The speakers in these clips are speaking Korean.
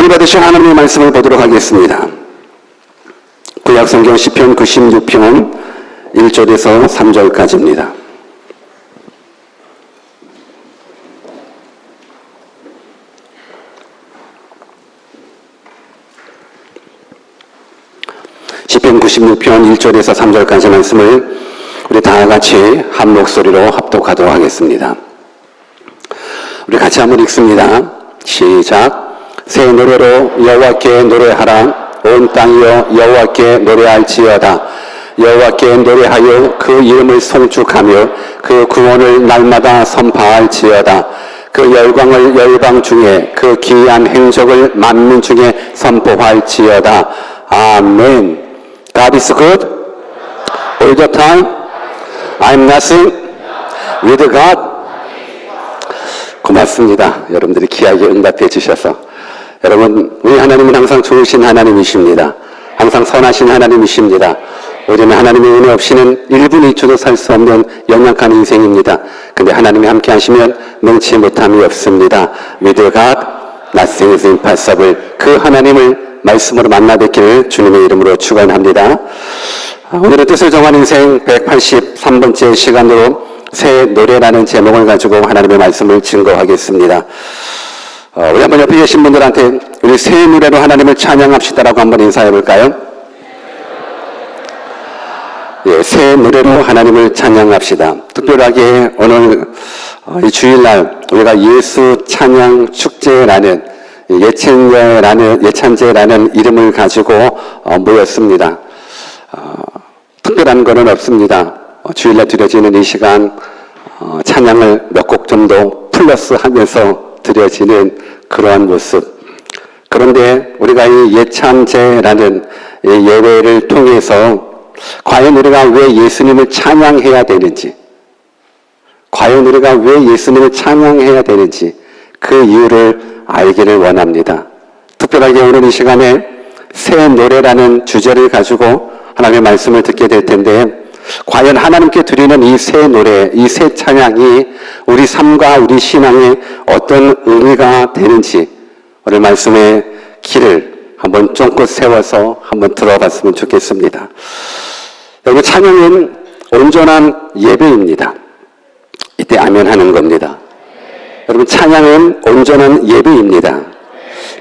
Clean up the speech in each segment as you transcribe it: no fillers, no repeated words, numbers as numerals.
받으신 하나님의 말씀을 보도록 하겠습니다. 구약성경 시편 96편 1절에서 3절까지입니다. 시편 96편 1절에서 3절까지 말씀을 우리 다 같이 한 목소리로 합독하도록 하겠습니다. 우리 같이 한번 읽습니다. 시작. 새 노래로 여호와께 노래하라. 온 땅이여 여호와께 노래할지어다. 여호와께 노래하여 그 이름을 송축하며 그 구원을 날마다 선포할지어다. 그 열광을 열방 중에 그 기이한 행적을 만민 중에 선포할지어다. 아멘. God is good all the time. I'm nothing with God. 고맙습니다. 여러분들이 귀하게 응답해 주셔서. 여러분, 우리 하나님은 항상 좋으신 하나님이십니다. 항상 선하신 하나님이십니다. 우리는 하나님의 은혜 없이는 1분 2초도 살 수 없는 연약한 인생입니다. 근데 하나님이 함께 하시면 능치 못함이 없습니다. With God, nothing is impossible. 그 하나님을 말씀으로 만나 뵙기를 주님의 이름으로 축원합니다. 오늘은 뜻을 정한 인생 183번째 시간으로 새 노래라는 제목을 가지고 하나님의 말씀을 증거하겠습니다. 우리 한번 옆에 계신 분들한테 우리 새 노래로 하나님을 찬양합시다라고 한번 인사해 볼까요? 예, 새 노래로 하나님을 찬양합시다. 특별하게 오늘 이 주일날 우리가 예수 찬양 축제라는 예찬제라는 이름을 가지고 모였습니다. 특별한 것은 없습니다. 주일날 드려지는 이 시간 찬양을 몇 곡 정도 플러스 하면서 드려지는 그러한 모습. 그런데 우리가 이 예찬제라는 예배를 통해서 과연 우리가 왜 예수님을 찬양해야 되는지, 과연 우리가 왜 예수님을 찬양해야 되는지 그 이유를 알기를 원합니다. 특별하게 오늘 이 시간에 새 노래라는 주제를 가지고 하나님의 말씀을 듣게 될 텐데, 과연 하나님께 드리는 이 새 노래, 이 새 찬양이 우리 삶과 우리 신앙에 어떤 의미가 되는지 오늘 말씀의 길을 한번 쫑긋 세워서 한번 들어봤으면 좋겠습니다. 여러분, 찬양은 온전한 예배입니다. 이때 아멘 하는 겁니다. 여러분, 찬양은 온전한 예배입니다.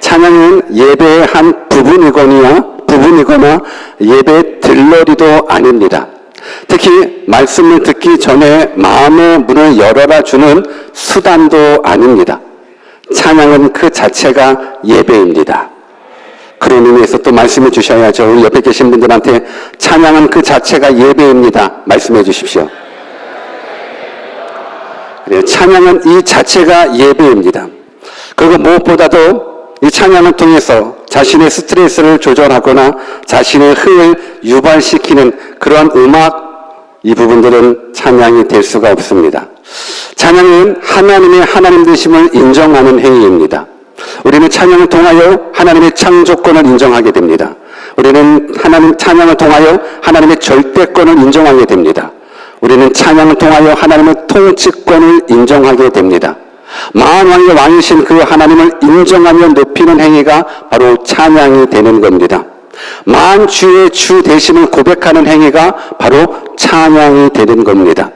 찬양은 예배의 한 부분이거나 예배의 들러리도 아닙니다. 특히 말씀을 듣기 전에 마음의 문을 열어라 주는 수단도 아닙니다. 찬양은 그 자체가 예배입니다. 그런 의미에서 또 말씀해 주셔야죠. 우리 옆에 계신 분들한테 찬양은 그 자체가 예배입니다. 말씀해 주십시오. 그래요. 찬양은 이 자체가 예배입니다. 그리고 무엇보다도 이 찬양을 통해서 자신의 스트레스를 조절하거나 자신의 흥을 유발시키는 그런 음악, 이 부분들은 찬양이 될 수가 없습니다. 찬양은 하나님의 하나님 되심을 인정하는 행위입니다. 우리는 찬양을 통하여 하나님의 창조권을 인정하게 됩니다. 우리는 찬양을 통하여 하나님의 절대권을 인정하게 됩니다. 우리는 찬양을 통하여 하나님의 통치권을 인정하게 됩니다. 만왕의 왕이신 그 하나님을 인정하며 높이는 행위가 바로 찬양이 되는 겁니다. 만주의 주 되심을 고백하는 행위가 바로 찬양이 되는 겁니다.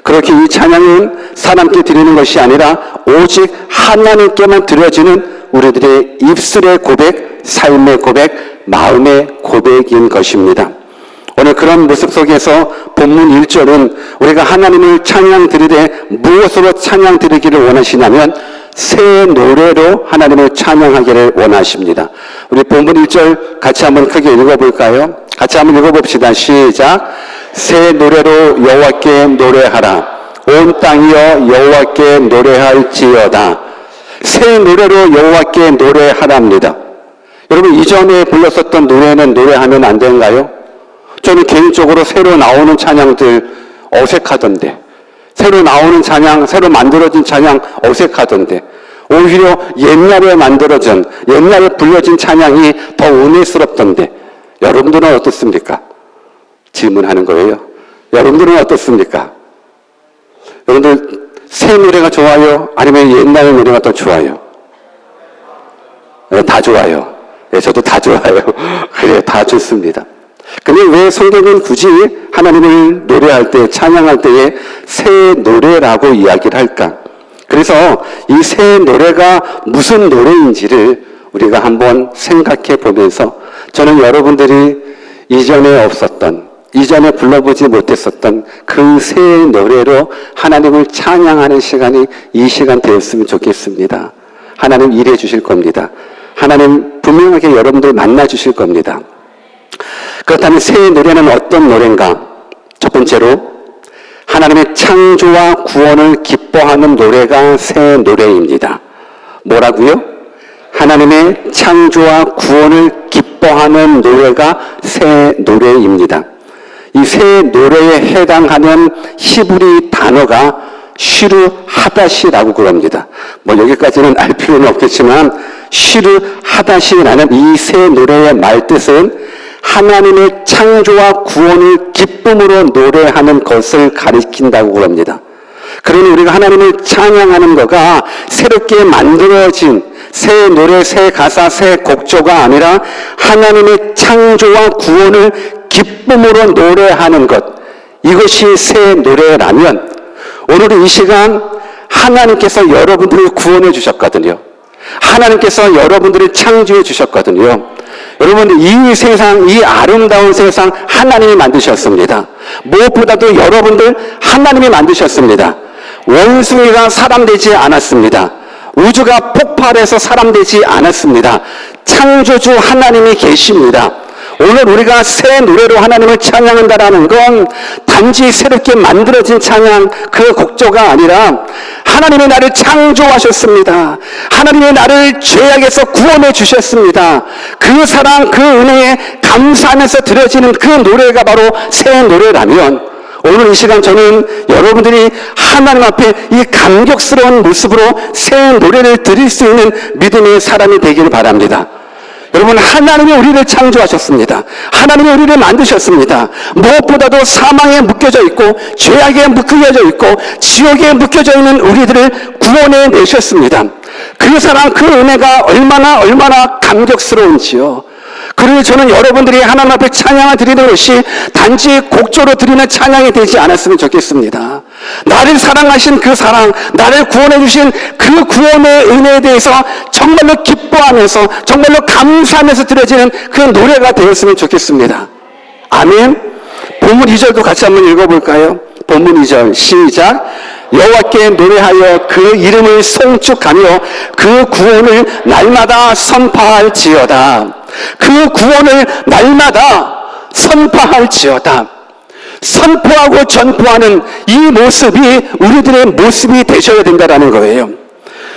그렇게 이 찬양은 사람께 드리는 것이 아니라 오직 하나님께만 드려지는 우리들의 입술의 고백, 삶의 고백, 마음의 고백인 것입니다. 오늘 그런 모습 속에서 본문 1절은 우리가 하나님을 찬양 드리되 무엇으로 찬양 드리기를 원하시냐면 새 노래로 하나님을 찬양하기를 원하십니다. 우리 본문 1절 같이 한번 크게 읽어볼까요? 같이 한번 읽어봅시다. 시작. 새 노래로 여호와께 노래하라. 온 땅이여 여호와께 노래할지어다. 새 노래로 여호와께 노래하랍니다. 여러분, 이전에 불렀었던 노래는 노래하면 안 되는가요? 저는 개인적으로 새로 나오는 찬양들 어색하던데, 새로 나오는 찬양, 새로 만들어진 찬양 어색하던데, 오히려 옛날에 불려진 찬양이 더 은혜스럽던데, 여러분들은 어떻습니까? 질문하는 거예요. 여러분들은 어떻습니까? 여러분들 새 노래가 좋아요? 아니면 옛날 노래가 더 좋아요? 다 좋아요. 저도 다 좋아요. 그래, 다 좋습니다. 근데 왜 성경은 굳이 하나님을 노래할 때, 찬양할 때에 새 노래라고 이야기를 할까? 그래서 이 새 노래가 무슨 노래인지를 우리가 한번 생각해 보면서 저는 여러분들이 이전에 없었던, 이전에 불러보지 못했었던 그 새 노래로 하나님을 찬양하는 시간이 이 시간 되었으면 좋겠습니다. 하나님 일해 주실 겁니다. 하나님 분명하게 여러분들 만나 주실 겁니다. 그렇다면 새 노래는 어떤 노래인가? 첫 번째로 하나님의 창조와 구원을 기뻐하는 노래가 새 노래입니다. 뭐라고요? 하나님의 창조와 구원을 기뻐하는 노래가 새 노래입니다. 이 새 노래에 해당하는 히브리 단어가 쉬르 하다시라고 그럽니다. 뭐 여기까지는 알 필요는 없겠지만 쉬르 하다시라는 이 새 노래의 말뜻은 하나님의 창조와 구원을 기쁨으로 노래하는 것을 가리킨다고 그럽니다. 그러니 우리가 하나님을 찬양하는 거가 새롭게 만들어진 새 노래, 새 가사, 새 곡조가 아니라 하나님의 창조와 구원을 기쁨으로 노래하는 것, 이것이 새 노래라면 오늘 이 시간 하나님께서 여러분들을 구원해 주셨거든요. 하나님께서 여러분들을 창조해 주셨거든요. 여러분, 이 세상, 이 아름다운 세상 하나님이 만드셨습니다. 무엇보다도 여러분들 하나님이 만드셨습니다. 원숭이가 사람 되지 않았습니다. 우주가 폭발해서 사람 되지 않았습니다. 창조주 하나님이 계십니다. 오늘 우리가 새 노래로 하나님을 찬양한다라는 건 단지 새롭게 만들어진 찬양, 그 곡조가 아니라 하나님이 나를 창조하셨습니다. 하나님이 나를 죄악에서 구원해 주셨습니다. 그 사랑, 그 은혜에 감사하면서 드려지는 그 노래가 바로 새 노래라면 오늘 이 시간 저는 여러분들이 하나님 앞에 이 감격스러운 모습으로 새 노래를 드릴 수 있는 믿음의 사람이 되기를 바랍니다. 여러분, 하나님이 우리를 창조하셨습니다. 하나님이 우리를 만드셨습니다. 무엇보다도 사망에 묶여져 있고 죄악에 묶여져 있고 지옥에 묶여져 있는 우리들을 구원해 내셨습니다. 그 사랑, 그 은혜가 얼마나 감격스러운지요. 그러니 저는 여러분들이 하나님 앞에 찬양을 드리는 것이 단지 곡조로 드리는 찬양이 되지 않았으면 좋겠습니다. 나를 사랑하신 그 사랑, 나를 구원해 주신 그 구원의 은혜에 대해서 정말로 기뻐하면서 정말로 감사하면서 드려지는 그 노래가 되었으면 좋겠습니다. 아멘. 본문 2절도 같이 한번 읽어볼까요? 본문 2절 시작. 여호와께 노래하여 그 이름을 송축하며 그 구원을 날마다 선포할지어다. 그 구원을 날마다 선포할지어다. 선포하고 전포하는 이 모습이 우리들의 모습이 되셔야 된다는 거예요.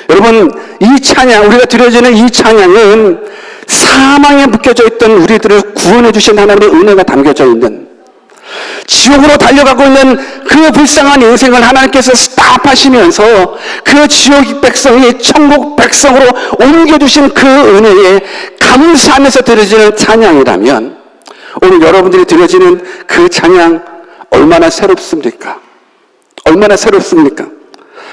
여러분, 이 찬양, 우리가 드려지는 이 찬양은 사망에 묶여져 있던 우리들을 구원해 주신 하나님의 은혜가 담겨져 있는, 지옥으로 달려가고 있는 그 불쌍한 인생을 하나님께서 스탑하시면서 그 지옥 백성이 천국 백성으로 옮겨주신 그 은혜에 감사하면서 드려지는 찬양이라면 오늘 여러분들이 드려지는 그 찬양 얼마나 새롭습니까? 얼마나 새롭습니까?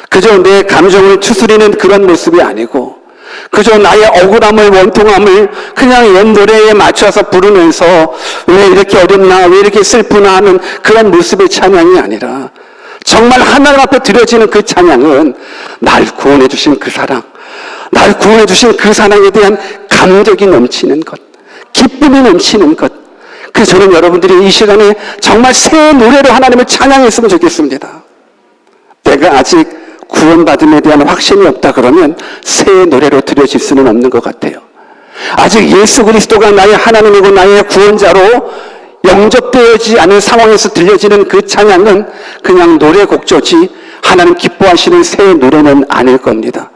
그저 내 감정을 추스리는 그런 모습이 아니고 그저 나의 억울함을, 원통함을 그냥 옛 노래에 맞춰서 부르면서 왜 이렇게 어렵나, 왜 이렇게 슬프나 하는 그런 모습의 찬양이 아니라 정말 하나님 앞에 드려지는 그 찬양은 날 구원해 주신 그 사랑, 날 구원해 주신 그 사랑에 대한 감격이 넘치는 것, 기쁨이 넘치는 것. 그래서 저는 여러분들이 이 시간에 정말 새 노래로 하나님을 찬양했으면 좋겠습니다. 내가 아직 구원받음에 대한 확신이 없다 그러면 새 노래로 드려질 수는 없는 것 같아요. 아직 예수 그리스도가 나의 하나님이고 나의 구원자로 영접되어지지 않은 상황에서 들려지는 그 찬양은 그냥 노래 곡조지 하나님 기뻐하시는 새 노래는 아닐 겁니다.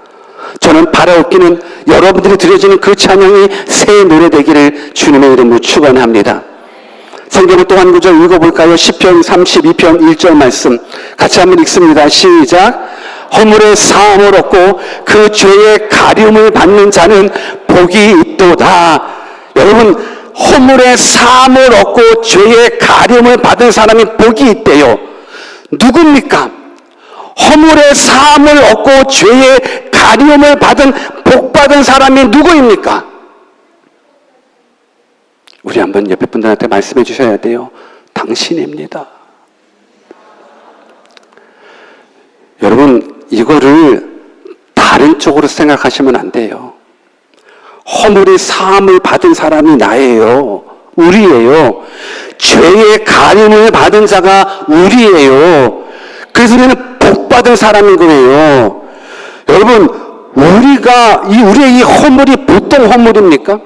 저는 바라옵기는 여러분들이 드려지는 그 찬양이 새 노래 되기를 주님의 이름으로 축원합니다. 성경을 또 한 구절 읽어볼까요? 시편 32편 1절 말씀 같이 한번 읽습니다. 시작. 허물의 사함을 얻고 그 죄의 가리움을 받는 자는 복이 있도다. 여러분, 허물의 사함을 얻고 죄의 가리움을 받은 사람이 복이 있대요. 누굽니까? 허물의 사함을 얻고 죄의 가리움을 받은 복받은 사람이 누구입니까? 우리 한번 옆에 분들한테 말씀해 주셔야 돼요. 당신입니다. 여러분, 이거를 다른 쪽으로 생각하시면 안 돼요. 허물의 사함을 받은 사람이 나예요. 우리예요. 죄의 가림을 받은 자가 우리예요. 그래서 우리는 복받은 사람인 거예요. 여러분, 우리의 이 허물이 보통 허물입니까?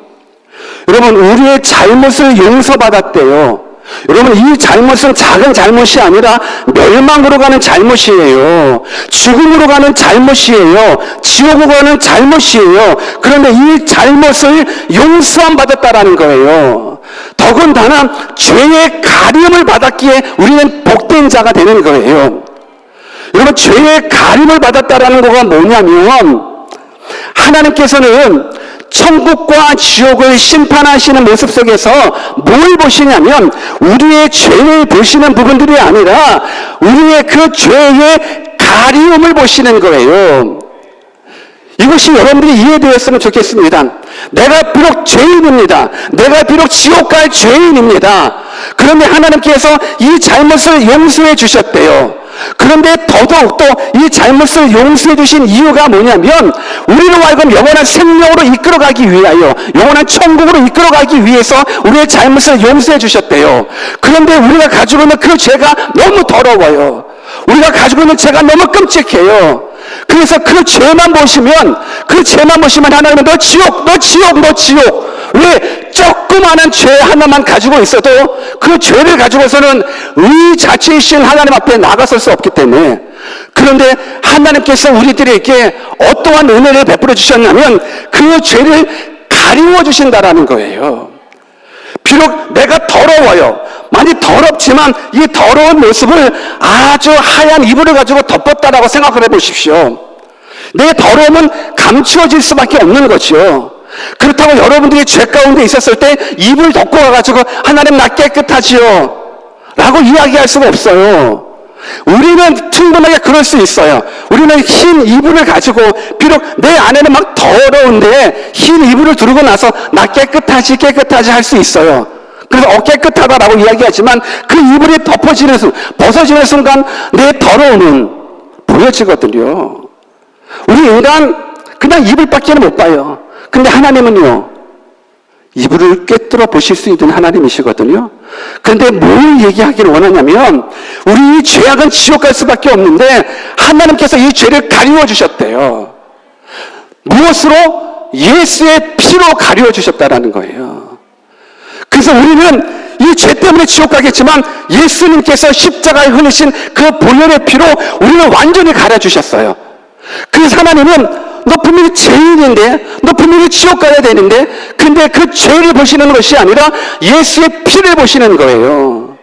여러분, 우리의 잘못을 용서받았대요. 여러분, 이 잘못은 작은 잘못이 아니라 멸망으로 가는 잘못이에요. 죽음으로 가는 잘못이에요. 지옥으로 가는 잘못이에요. 그런데 이 잘못을 용서함 받았다라는 거예요. 더군다나 죄의 가림을 받았기에 우리는 복된 자가 되는 거예요. 여러분, 죄의 가림을 받았다라는 거가 뭐냐면, 하나님께서는 천국과 지옥을 심판하시는 모습 속에서 뭘 보시냐면, 우리의 죄를 보시는 부분들이 아니라 우리의 그 죄의 가리움을 보시는 거예요. 이것이 여러분들이 이해되었으면 좋겠습니다. 내가 비록 죄인입니다. 내가 비록 지옥 갈 죄인입니다. 그런데 하나님께서 이 잘못을 용서해 주셨대요. 그런데 더더욱도 이 잘못을 용서해 주신 이유가 뭐냐면, 우리로 하여금 영원한 생명으로 이끌어가기 위하여, 영원한 천국으로 이끌어가기 위해서 우리의 잘못을 용서해 주셨대요. 그런데 우리가 가지고 있는 그 죄가 너무 더러워요. 우리가 가지고 있는 죄가 너무 끔찍해요. 그래서 그 죄만 보시면 하나님은 너 지옥. 왜? 조그마한 죄 하나만 가지고 있어도 그 죄를 가지고서는 의 자체이신 하나님 앞에 나가설 수 없기 때문에. 그런데 하나님께서 우리들에게 어떠한 은혜를 베풀어 주셨냐면, 그 죄를 가리워 주신다라는 거예요. 비록 내가 더러워요. 많이 더럽지만 이 더러운 모습을 아주 하얀 이불을 가지고 덮었다라고 생각을 해보십시오. 내 더러움은 감추어질 수밖에 없는 거죠. 그렇다고 여러분들이 죄 가운데 있었을 때 이불 덮고 가가지고 하나님 나 깨끗하지요 라고 이야기할 수가 없어요. 우리는 충분하게 그럴 수 있어요. 우리는 흰 이불을 가지고, 비록 내 안에는 막 더러운데 흰 이불을 두르고 나서 나 깨끗하지 할 수 있어요. 그래서 깨끗하다라고 이야기하지만 그 이불이 벗어지는 순간 내 더러움은 보여지거든요. 우리 인간 그냥 이불밖에 못 봐요. 근데 하나님은요, 이불을 꿰뚫어 보실 수 있는 하나님이시거든요. 그런데 뭘 얘기하기를 원하냐면, 우리 이 죄악은 지옥 갈 수밖에 없는데 하나님께서 이 죄를 가리워 주셨대요. 무엇으로? 예수의 피로 가리워 주셨다라는 거예요. 그래서 우리는 이 죄 때문에 지옥 가겠지만 예수님께서 십자가에 흘리신 그 보혈의 피로 우리를 완전히 가려주셨어요. 그래서 하나님은 너 분명히 죄인인데, 너 분명히 지옥 가야 되는데, 근데 그 죄를 보시는 것이 아니라 예수의 피를 보시는 거예요.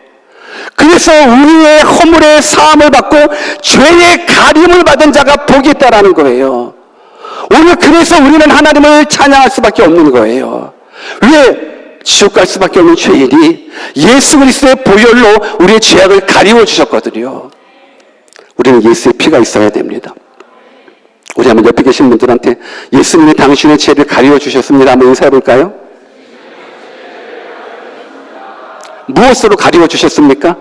그래서 우리의 허물의 사함을 받고 죄의 가림을 받은 자가 복이 있다라는 거예요. 오늘 그래서 우리는 하나님을 찬양할 수밖에 없는 거예요. 왜? 지옥 갈 수밖에 없는 죄인이 예수 그리스도의 보혈로 우리의 죄악을 가리워 주셨거든요. 우리는 예수의 피가 있어야 됩니다. 우리 한번 옆에 계신 분들한테 예수님이 당신의 죄를 가리워 주셨습니다. 한번 인사해 볼까요? 무엇으로 가리워 주셨습니까?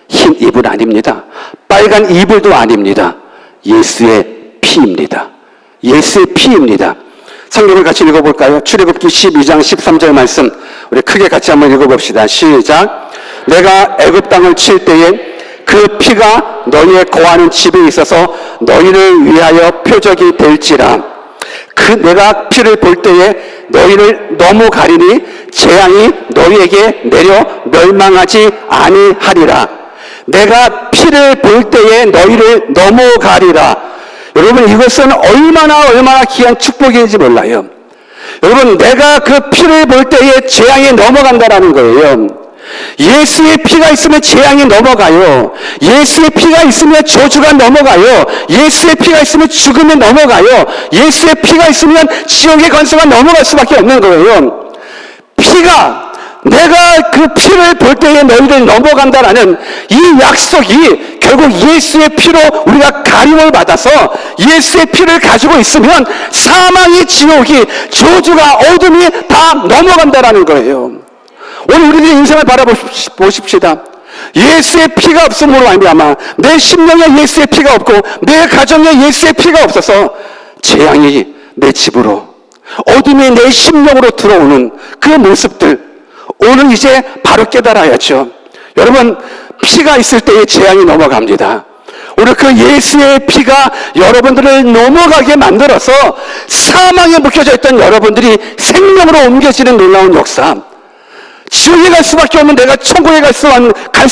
흰 이불 아닙니다. 빨간 이불도 아닙니다. 예수의 피입니다. 예수의 피입니다. 성경을 같이 읽어볼까요? 출애굽기 12장 13절 말씀 우리 크게 같이 한번 읽어봅시다. 시작. 내가 애굽 땅을 칠 때에 그 피가 너희의 거하는 집에 있어서 너희를 위하여 표적이 될지라. 내가 피를 볼 때에 너희를 너무 가리니 재앙이 너희에게 내려 멸망하지 아니하리라. 내가 피를 볼 때에 너희를 너무 가리라. 여러분, 이것은 얼마나 귀한 축복인지 몰라요. 여러분, 내가 그 피를 볼 때에 재앙이 넘어간다라는 거예요. 예수의 피가 있으면 재앙이 넘어가요. 예수의 피가 있으면 저주가 넘어가요. 예수의 피가 있으면 죽음이 넘어가요. 예수의 피가 있으면 지옥의 권세가 넘어갈 수밖에 없는 거예요. 내가 그 피를 볼 때에 너희를 넘어간다라는 이 약속이 결국 예수의 피로 우리가 가림을 받아서 예수의 피를 가지고 있으면 사망이, 지옥이, 저주가, 어둠이 다 넘어간다라는 거예요. 오늘 우리들의 인생을 바라보십시다. 예수의 피가 없음으로 말미암아 내 심령에 예수의 피가 없고 내 가정에 예수의 피가 없어서 재앙이 내 집으로, 어둠이 내 심령으로 들어오는 그 모습들, 오늘 이제 바로 깨달아야죠. 여러분, 피가 있을 때에 재앙이 넘어갑니다. 오늘 그 예수의 피가 여러분들을 넘어가게 만들어서 사망에 묶여져 있던 여러분들이 생명으로 옮겨지는 놀라운 역사, 지옥에 갈 수밖에 없는 내가 천국에 갈 수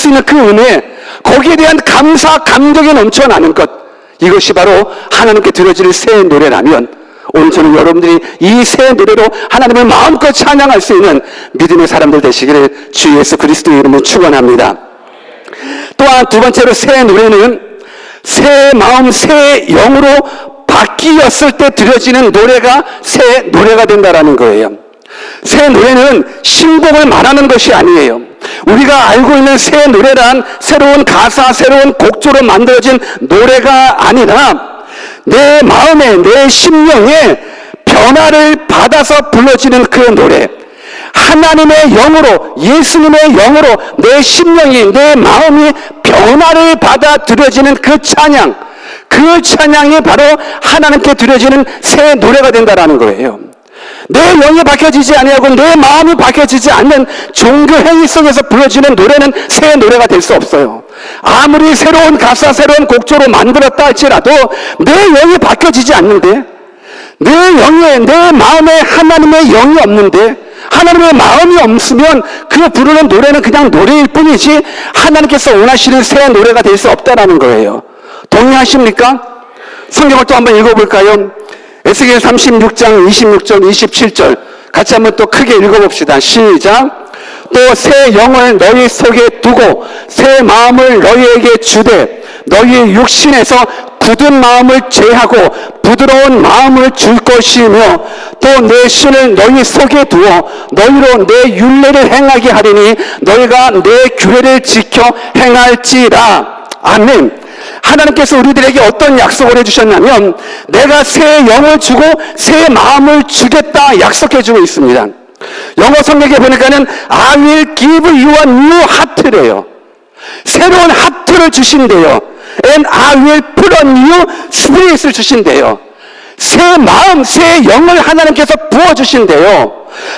있는 그 은혜, 거기에 대한 감사, 감격이 넘쳐나는 것, 이것이 바로 하나님께 드려질 새 노래라면 오늘 저는 여러분들이 이 새 노래로 하나님을 마음껏 찬양할 수 있는 믿음의 사람들 되시기를 주 예수 그리스도의 이름으로 축원합니다. 또한 두 번째로 새 노래는 새 마음, 새 영으로 바뀌었을 때 드려지는 노래가 새 노래가 된다라는 거예요. 새 노래는 신곡을 말하는 것이 아니에요. 우리가 알고 있는 새 노래란 새로운 가사, 새로운 곡조로 만들어진 노래가 아니라 내 마음에, 내 심령에 변화를 받아서 불러지는 그 노래, 하나님의 영으로, 예수님의 영으로 내 심령이, 내 마음이 변화를 받아 드려지는 그 찬양, 그 찬양이 바로 하나님께 드려지는 새 노래가 된다라는 거예요. 내 영이 바뀌어지지 아니하고 내 마음이 바뀌어지지 않는 종교 행위 속에서 불러지는 노래는 새 노래가 될 수 없어요. 아무리 새로운 가사, 새로운 곡조로 만들었다 할지라도 내 영이 바뀌어지지 않는데, 내 영에, 내 마음에 하나님의 영이 없는데, 하나님의 마음이 없으면 그 부르는 노래는 그냥 노래일 뿐이지 하나님께서 원하시는 새 노래가 될 수 없다라는 거예요. 동의하십니까? 성경을 또 한번 읽어볼까요? 에스겔 36장 26절 27절 같이 한번 또 크게 읽어봅시다. 시작. 또 새 영을 너희 속에 두고 새 마음을 너희에게 주되 너희 육신에서 굳은 마음을 제하고 부드러운 마음을 줄 것이며 또 내 신을 너희 속에 두어 너희로 내 율례를 행하게 하리니 너희가 내 규례를 지켜 행할지라. 아멘. 하나님께서 우리들에게 어떤 약속을 해주셨냐면 내가 새 영을 주고 새 마음을 주겠다 약속해 주고 있습니다. 영어 성경에 보니까는 I will give you a new heart래요. 새로운 하트를 주신대요. And I will put a new spirit을 주신대요. 새 마음, 새 영을 하나님께서 부어주신대요.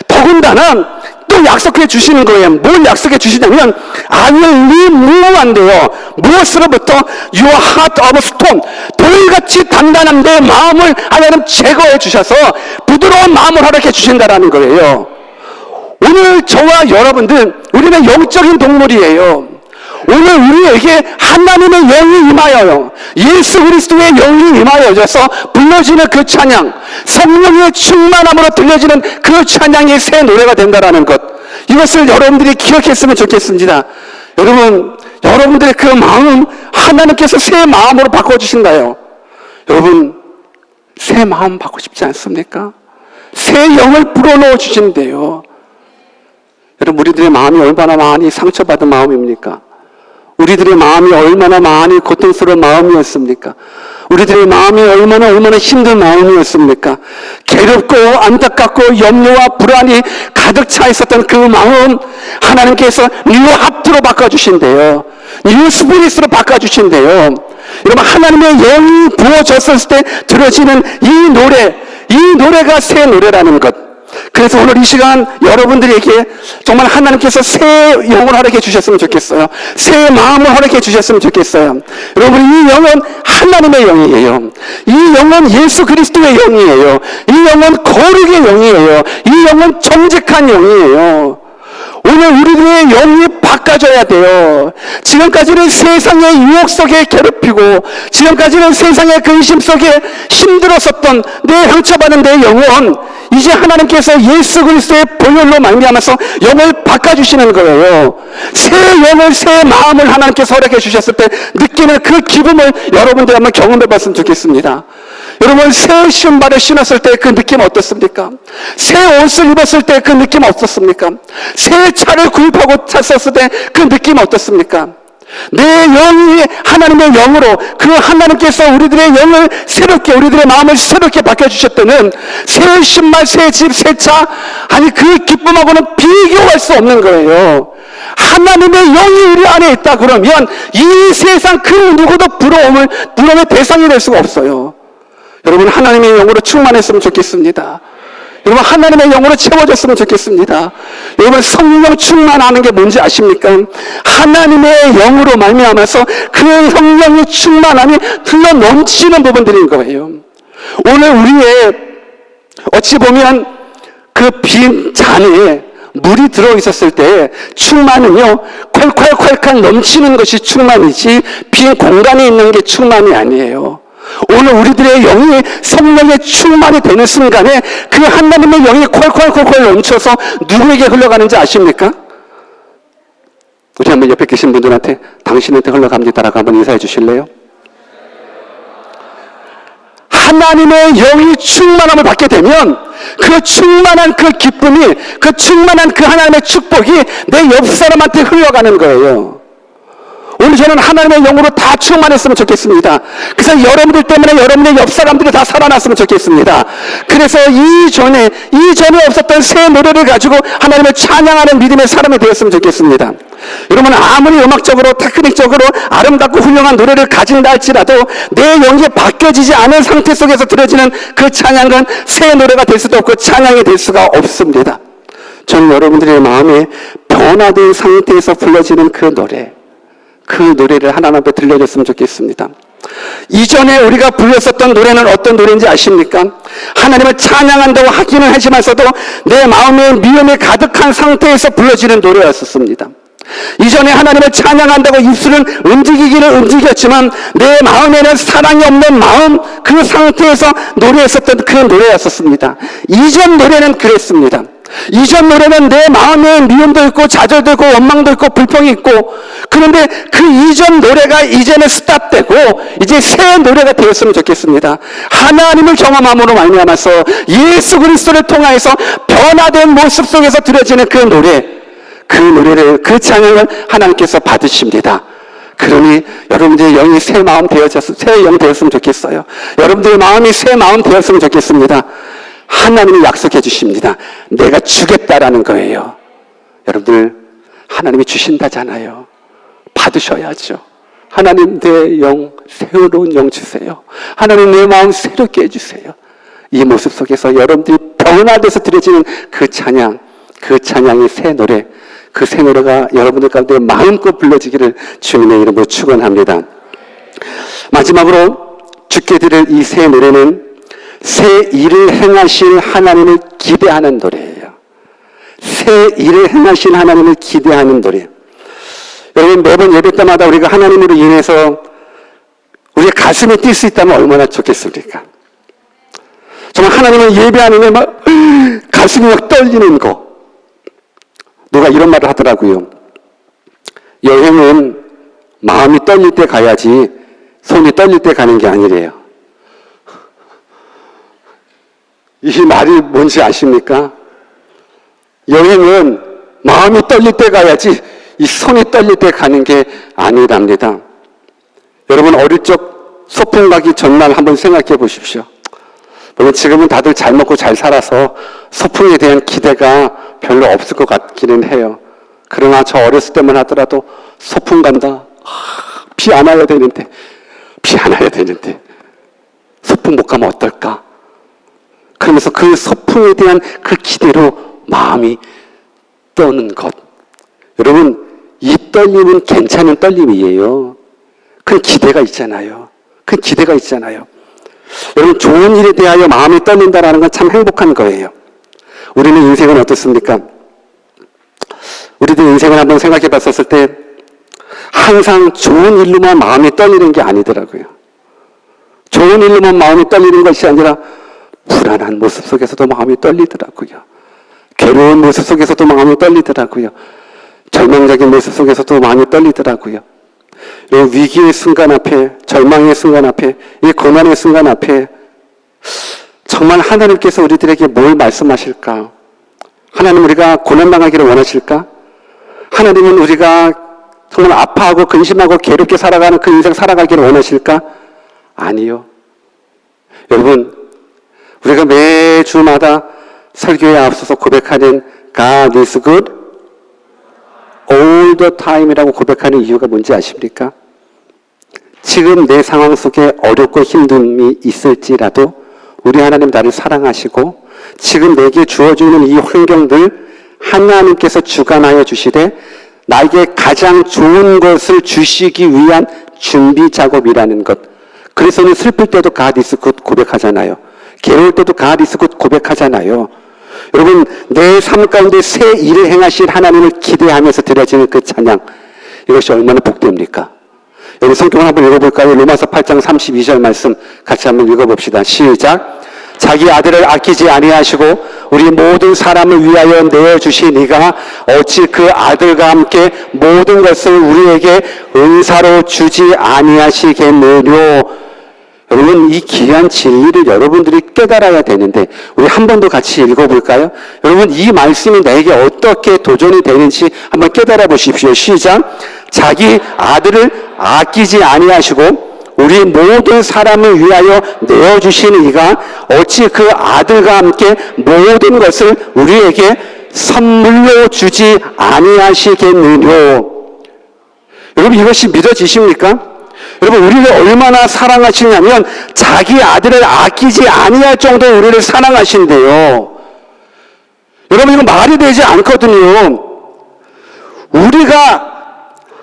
더군다나 또 약속해 주시는 거예요. 뭘 약속해 주시냐면 I will remove 한대요. 무엇으로부터? Your heart of stone. 돌같이 단단한 내 마음을 하나님 제거해 주셔서 부드러운 마음을 허락해 주신다라는 거예요. 오늘 저와 여러분들, 우리는 영적인 동물이에요. 오늘 우리에게 하나님의 영이 임하여요. 예수 그리스도의 영이 임하여져서 불러지는 그 찬양, 성령의 충만함으로 들려지는 그 찬양이 새 노래가 된다라는 것, 이것을 여러분들이 기억했으면 좋겠습니다. 여러분, 여러분들의 그 마음 하나님께서 새 마음으로 바꿔주신다요. 여러분, 새 마음 받고 싶지 않습니까? 새 영을 불어넣어 주신대요. 여러분, 우리들의 마음이 얼마나 많이 상처받은 마음입니까? 우리들의 마음이 얼마나 많이 고통스러운 마음이었습니까? 우리들의 마음이 얼마나 힘든 마음이었습니까? 괴롭고 안타깝고 염려와 불안이 가득 차 있었던 그 마음 하나님께서 뉴 하트로 바꿔주신대요. 뉴 스피릿으로 바꿔주신대요. 여러분, 하나님의 영이 부어졌을 때 들어지는 이 노래가 새 노래라는 것. 그래서 오늘 이 시간 여러분들에게 정말 하나님께서 새 영을 허락해 주셨으면 좋겠어요. 새 마음을 허락해 주셨으면 좋겠어요. 여러분, 이 영은 하나님의 영이에요. 이 영은 예수 그리스도의 영이에요. 이 영은 거룩의 영이에요. 이 영은 정직한 영이에요. 오늘 우리들의 영이 바꿔져야 돼요. 지금까지는 세상의 유혹 속에 괴롭히고, 지금까지는 세상의 근심 속에 힘들었었던 내 상처받은 내 영혼, 이제 하나님께서 예수 그리스도의 보혈로 말미암아서 영을 바꿔주시는 거예요. 새 영을, 새 마음을 하나님께서 허락해 주셨을 때 느끼는 그 기쁨을 여러분들 한번 경험해 봤으면 좋겠습니다. 여러분, 새 신발을 신었을 때 그 느낌 어떻습니까? 새 옷을 입었을 때 그 느낌 어떻습니까? 새 차를 구입하고 탔었을 때 그 느낌 어떻습니까? 내 영이 하나님의 영으로 그 하나님께서 우리들의 영을 새롭게 우리들의 마음을 새롭게 바꿔주셨다는 새 신발, 새 집, 새 차, 아니 그 기쁨하고는 비교할 수 없는 거예요. 하나님의 영이 우리 안에 있다 그러면 이 세상 그 누구도 부러움의 대상이 될 수가 없어요. 여러분 하나님의 영으로 충만했으면 좋겠습니다. 여러분 하나님의 영으로 채워졌으면 좋겠습니다. 여러분 성령 충만하는 게 뭔지 아십니까? 하나님의 영으로 말미암아서 그 성령의 충만함이 흘러 넘치는 부분들인 거예요. 오늘 우리의 어찌 보면 그 빈 잔에 물이 들어있었을 때 충만은요 콸콸콸콸 넘치는 것이 충만이지 빈 공간에 있는 게 충만이 아니에요. 오늘 우리들의 영이 성령의 충만이 되는 순간에 그 하나님의 영이 콸콸콸콸 넘쳐서 누구에게 흘러가는지 아십니까? 우리 한번 옆에 계신 분들한테 당신한테 흘러갑니다라고 한번 인사해 주실래요? 하나님의 영이 충만함을 받게 되면 그 충만한 그 기쁨이 그 충만한 그 하나님의 축복이 내 옆 사람한테 흘러가는 거예요. 오늘 저는 하나님의 영으로 다 충만했으면 좋겠습니다. 그래서 여러분들 때문에 여러분의 옆 사람들이 다 살아났으면 좋겠습니다. 그래서 이전에 없었던 새 노래를 가지고 하나님을 찬양하는 믿음의 사람이 되었으면 좋겠습니다. 여러분 아무리 음악적으로 테크닉적으로 아름답고 훌륭한 노래를 가진다 할지라도 내 영이 바뀌어지지 않은 상태 속에서 들어지는 그 찬양은 새 노래가 될 수도 없고 찬양이 될 수가 없습니다. 저는 여러분들의 마음에 변화된 상태에서 불러지는 그 노래를 하나님 앞에 들려줬으면 좋겠습니다. 이전에 우리가 불렀었던 노래는 어떤 노래인지 아십니까? 하나님을 찬양한다고 하기는 하지만서도 내 마음에 미움이 가득한 상태에서 불러지는 노래였었습니다. 이전에 하나님을 찬양한다고 입술은 움직이기는 움직였지만 내 마음에는 사랑이 없는 마음, 그 상태에서 노래했었던 그 노래였었습니다. 이전 노래는 그랬습니다. 이전 노래는 내 마음에 미움도 있고 좌절도 있고 원망도 있고 불평이 있고, 그런데 그 이전 노래가 이제는 스탑되고 이제 새 노래가 되었으면 좋겠습니다. 하나님을 경험함으로 말미암아서 예수 그리스도를 통하여서 변화된 모습 속에서 들려지는 그 노래를 그 찬양을 하나님께서 받으십니다. 그러니 여러분들의 영이 새 영 되었으면 좋겠어요. 여러분들의 마음이 새 마음 되었으면 좋겠습니다. 하나님이 약속해 주십니다. 내가 주겠다라는 거예요. 여러분들 하나님이 주신다잖아요. 받으셔야죠. 하나님 내 영, 새로운 영 주세요. 하나님 내 마음 새롭게 해주세요. 이 모습 속에서 여러분들이 변화돼서 드려지는 그 찬양의 새 노래, 그 새 노래가 여러분들 가운데 마음껏 불러지기를 주님의 이름으로 축원합니다. 마지막으로 주께 드릴 이 새 노래는 새 일을 행하실 하나님을 기대하는 노래예요. 새 일을 행하신 하나님을 기대하는 노래. 여러분 매번 예배 때마다 우리가 하나님으로 인해서 우리의 가슴이 뛸 수 있다면 얼마나 좋겠습니까? 정말 하나님을 예배하는 게 막 가슴이 막 떨리는 거. 누가 이런 말을 하더라고요. 여행은 마음이 떨릴 때 가야지 손이 떨릴 때 가는 게 아니래요. 이 말이 뭔지 아십니까? 여행은 마음이 떨릴 때 가야지 이 손이 떨릴 때 가는 게 아니랍니다. 여러분 어릴 적 소풍 가기 전날 한번 생각해 보십시오. 물론 지금은 다들 잘 먹고 잘 살아서 소풍에 대한 기대가 별로 없을 것 같기는 해요. 그러나 저 어렸을 때만 하더라도 소풍 간다. 비 안 와야 되는데 소풍 못 가면 어떨까? 그러면서 그 소풍에 대한 그 기대로 마음이 떠는 것. 여러분 이 떨림은 괜찮은 떨림이에요. 그 기대가 있잖아요. 여러분 좋은 일에 대하여 마음이 떨린다는 건 참 행복한 거예요. 우리는 인생은 어떻습니까? 우리들 인생을 한번 생각해 봤었을 때 항상 좋은 일로만 마음이 떨리는 게 아니더라고요. 좋은 일로만 마음이 떨리는 것이 아니라 불안한 모습 속에서도 마음이 떨리더라고요. 괴로운 모습 속에서도 마음이 떨리더라고요. 절망적인 모습 속에서도 마음이 떨리더라고요. 이 위기의 순간 앞에, 절망의 순간 앞에, 이 고난의 순간 앞에 정말 하나님께서 우리들에게 뭘 말씀하실까? 하나님 우리가 고난당하기를 원하실까? 하나님은 우리가 정말 아파하고 근심하고 괴롭게 살아가는 그 인생 살아가기를 원하실까? 아니요. 여러분, 우리가 매주마다 설교에 앞서서 고백하는 God is good all the time이라고 고백하는 이유가 뭔지 아십니까? 지금 내 상황 속에 어렵고 힘듦이 있을지라도 우리 하나님 나를 사랑하시고 지금 내게 주어지는 이 환경들 하나님께서 주관하여 주시되 나에게 가장 좋은 것을 주시기 위한 준비 작업이라는 것. 그래서는 슬플 때도 God is good 고백하잖아요. 괴로울 때도 God is good 고백하잖아요. 여러분, 내 삶 가운데 새 일을 행하실 하나님을 기대하면서 드려지는 그 찬양, 이것이 얼마나 복됩니까? 여기 성경을 한번 읽어볼까요? 로마서 8장 32절 말씀 같이 한번 읽어봅시다. 시작. 자기 아들을 아끼지 아니하시고 우리 모든 사람을 위하여 내어주신 이가 어찌 그 아들과 함께 모든 것을 우리에게 은사로 주지 아니하시겠느뇨. 여러분, 이 귀한 진리를 여러분들이 깨달아야 되는데 우리 한 번 더 같이 읽어볼까요? 여러분, 이 말씀이 나에게 어떻게 도전이 되는지 한번 깨달아 보십시오. 시작. 자기 아들을 아끼지 아니하시고 우리 모든 사람을 위하여 내어주신 이가 어찌 그 아들과 함께 모든 것을 우리에게 선물로 주지 아니하시겠느뇨. 여러분, 이것이 믿어지십니까? 여러분, 우리를 얼마나 사랑하시냐면 자기 아들을 아끼지 아니할 정도로 우리를 사랑하신대요. 여러분, 이거 말이 되지 않거든요. 우리가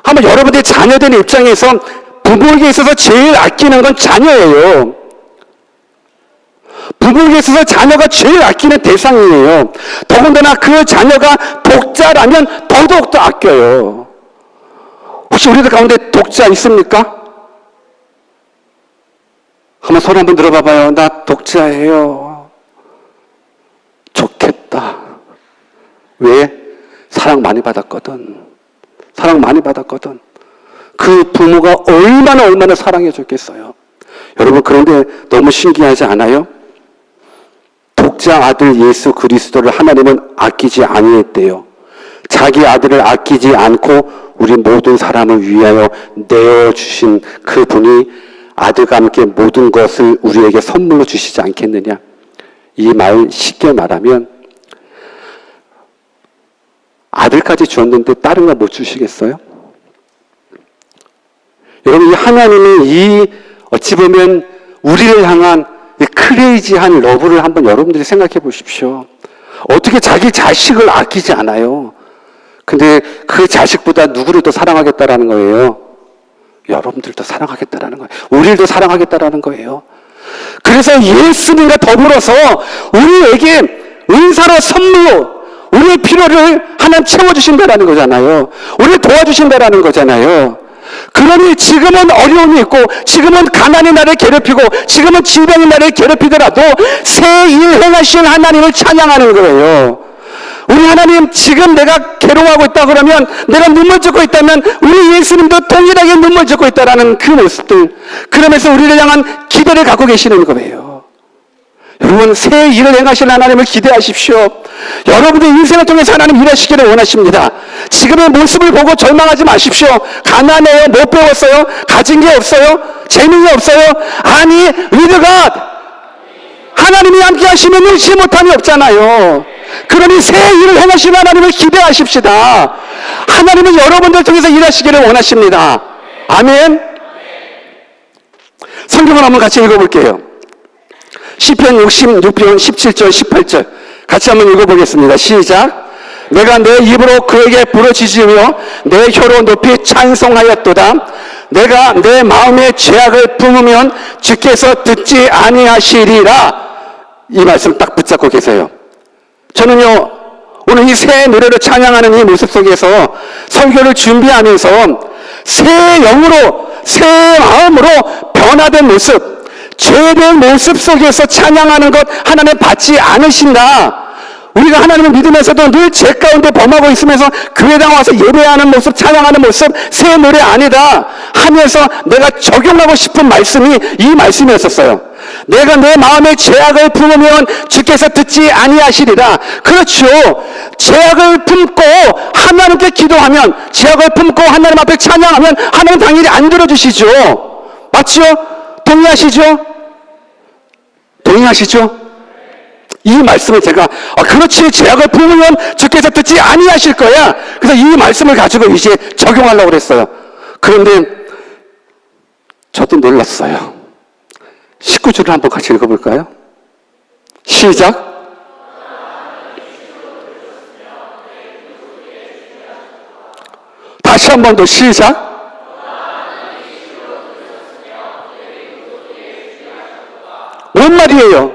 한번 여러분들의 자녀된 입장에서 부모에게 있어서 제일 아끼는 건 자녀예요. 부모에게 있어서 자녀가 제일 아끼는 대상이에요. 더군다나 그 자녀가 독자라면 더더욱 더 아껴요. 혹시 우리들 가운데 독자 있습니까? 한번 손 한번 들어봐봐요. 나 독자예요. 좋겠다. 왜? 사랑 많이 받았거든. 사랑 많이 받았거든. 그 부모가 얼마나 사랑해 줬겠어요. 여러분, 그런데 너무 신기하지 않아요? 독자 아들 예수 그리스도를 하나님은 아끼지 아니했대요. 자기 아들을 아끼지 않고 우리 모든 사람을 위하여 내어주신 그분이 아들과 함께 모든 것을 우리에게 선물로 주시지 않겠느냐. 이 말 쉽게 말하면 아들까지 주었는데 다른 거 못 주시겠어요? 여러분, 이 하나님이 이 어찌 보면 우리를 향한 이 크레이지한 러브를 한번 여러분들이 생각해 보십시오. 어떻게 자기 자식을 아끼지 않아요? 근데 그 자식보다 누구를 더 사랑하겠다라는 거예요? 여러분들도 사랑하겠다라는 거예요. 우리를 더 사랑하겠다라는 거예요. 그래서 예수님과 더불어서 우리에게 은사로 선물로 우리의 필요를 하나님 채워주신다라는 거잖아요. 우리를 도와주신다라는 거잖아요. 그러니 지금은 어려움이 있고 지금은 가난이 나를 괴롭히고 지금은 질병이 나를 괴롭히더라도 새 일 행하신 하나님을 찬양하는 거예요. 우리 하나님, 지금 내가 괴로워하고 있다 그러면, 내가 눈물 짓고 있다면 우리 예수님도 동일하게 눈물 짓고 있다라는 그 모습들, 그러면서 우리를 향한 기대를 갖고 계시는 거예요. 여러분, 새 일을 행하실 하나님을 기대하십시오. 여러분의 인생을 통해서 하나님 일하시기를 원하십니다. 지금의 모습을 보고 절망하지 마십시오. 가난해요? 못 배웠어요? 가진 게 없어요? 재능이 없어요? 아니, with God, 하나님이 함께 하시면 일치 못함이 없잖아요. 그러니 새 일을 행하시는 하나님을 기대하십시다. 하나님은 여러분들 통해서 일하시기를 원하십니다. 아멘. 성경을 한번 같이 읽어볼게요. 시편 66편 17절 18절 같이 한번 읽어보겠습니다. 시작. 내가 내 입으로 그에게 부르짖으며 내 혀로 높이 찬송하였도다. 내가 내 마음의 죄악을 품으면 주께서 듣지 아니하시리라. 이 말씀 딱 붙잡고 계세요. 저는요, 오늘 이 새 노래를 찬양하는 이 모습 속에서 설교를 준비하면서 새 영으로, 새 마음으로 변화된 모습, 죄된 모습 속에서 찬양하는 것 하나님 받지 않으신다. 우리가 하나님을 믿으면서도 늘 죄 가운데 범하고 있으면서 교회당 와서 예배하는 모습, 찬양하는 모습, 새 노래 아니다 하면서 내가 적용하고 싶은 말씀이 이 말씀이었었어요. 내가 내 마음의 죄악을 품으면 주께서 듣지 아니하시리라. 그렇죠. 죄악을 품고 하나님께 기도하면, 죄악을 품고 하나님 앞에 찬양하면 하나님 당연히 안 들어주시죠. 맞죠? 동의하시죠? 동의하시죠? 이 말씀을 제가 그렇지, 죄악을 품으면 주께서 듣지 아니하실 거야. 그래서 이 말씀을 가지고 이제 적용하려고 그랬어요. 그런데 저도 놀랐어요. 19절을 한번 같이 읽어볼까요? 시작. 다시 한 번 더 시작. 뭔 말이에요?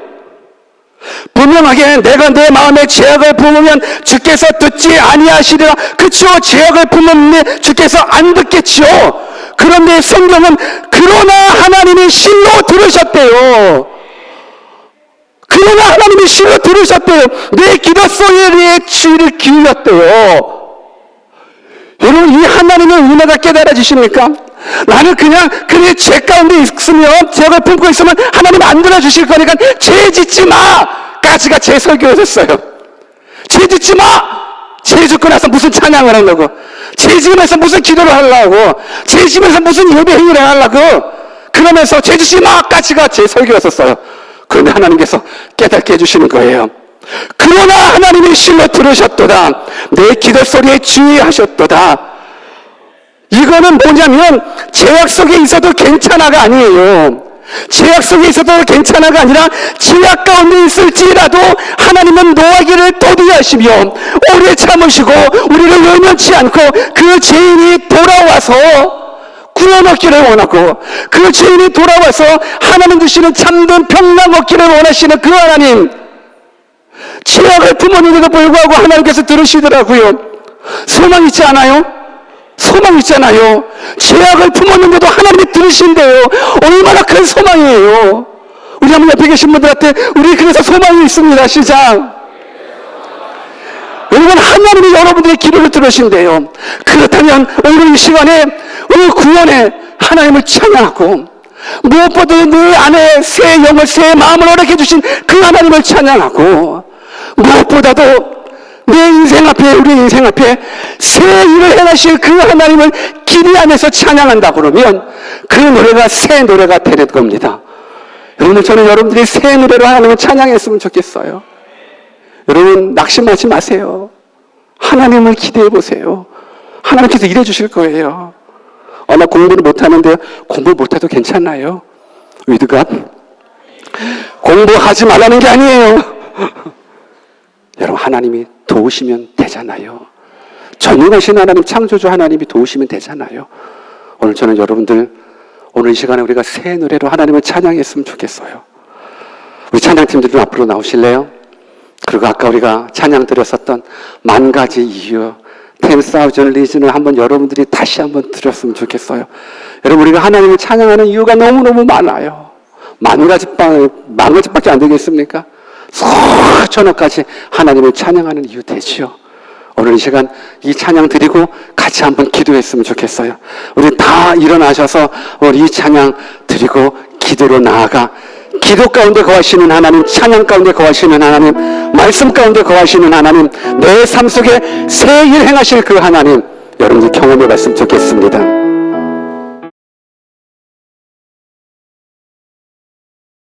분명하게 내가 내 마음에 죄악을 품으면 주께서 듣지 아니하시리라. 그쵸? 죄악을 품으면 주께서 안 듣겠죠. 그런데 성경은 그러나 하나님이 실로 들으셨대요. 그러나 하나님이 실로 들으셨대요. 내 기도 소리에 귀를 기울였대요. 여러분, 이 하나님의 은혜가 깨달아지십니까? 나는 그냥 그래 죄 가운데 있으면, 죄악을 품고 있으면 하나님 안 들어주실 거니까 죄 짓지 마 까지가 제 설교였어요. 죄 짓지 마! 죄 짓고 나서 무슨 찬양을 하려고, 죄 지으면서 무슨 기도를 하려고, 죄 지으면서 무슨 예배 행위를 하려고, 그러면서 죄 짓지 마 까지가 제 설교였었어요. 그런데 하나님께서 깨닫게 해주시는 거예요. 그러나 하나님이 실로 들으셨도다. 내 기도 소리에 주의하셨도다. 이거는 뭐냐면 죄악 속에 있어도 괜찮아가 아니에요. 죄악 속에 있어도 괜찮아가 아니라 죄악 가운데 있을지라도 하나님은 노하기를 도리하시며 오래 참으시고 우리를 외면치 않고 그 죄인이 돌아와서 구원받기를 원하고, 그 죄인이 돌아와서 하나님 주시는 참된 평강 얻기를 원하시는 그 하나님, 죄악을 품었는데도 불구하고 하나님께서 들으시더라고요. 소망 있지 않아요? 소망 있잖아요. 죄악을 품었는데도 하나님이 들으신대요. 얼마나 큰 소망이에요. 우리 한번 옆에 계신 분들한테 우리 그래서 소망이 있습니다. 시작. 여러분, 하나님이 여러분들의 기도를 들으신대요. 그렇다면 오늘 이 시간에 우리 구원에 하나님을 찬양하고, 무엇보다 내 안에 새 영을, 새 마음을 허락해 주신 그 하나님을 찬양하고, 무엇보다도 내 인생 앞에, 우리 인생 앞에 새 일을 행하실 그 하나님을 기대하면서 찬양한다 그러면 그 노래가 새 노래가 되는 겁니다. 여러분, 저는 여러분들이 새 노래로 하나님을 찬양했으면 좋겠어요. 여러분, 낙심하지 마세요. 하나님을 기대해 보세요. 하나님께서 일해 주실 거예요. 나 공부를 못하는데 공부 못해도 괜찮나요? 위드가 공부하지 말라는 게 아니에요. 여러분, 하나님이 도우시면 되잖아요. 전능하신 하나님, 창조주 하나님이 도우시면 되잖아요. 오늘 저는 여러분들, 오늘 이 시간에 우리가 새 노래로 하나님을 찬양했으면 좋겠어요. 우리 찬양팀들 좀 앞으로 나오실래요? 그리고 아까 우리가 찬양 드렸었던 10,000가지 이유, 10,000 reason을 한번 여러분들이 다시 한번 들었으면 좋겠어요. 여러분, 우리가 하나님을 찬양하는 이유가 너무너무 많아요. 10,000가지밖에 안 되겠습니까? 수천억까지 하나님을 찬양하는 이유 되지요. 오늘 이 시간 이 찬양 드리고 같이 한번 기도했으면 좋겠어요. 우리 다 일어나셔서 우리 이 찬양 드리고 기도로 나아가, 기도 가운데 거하시는 하나님, 찬양 가운데 거하시는 하나님, 말씀 가운데 거하시는 하나님, 내 삶 속에 새 일 행하실 그 하나님, 여러분들 경험해 봤으면 좋겠습니다.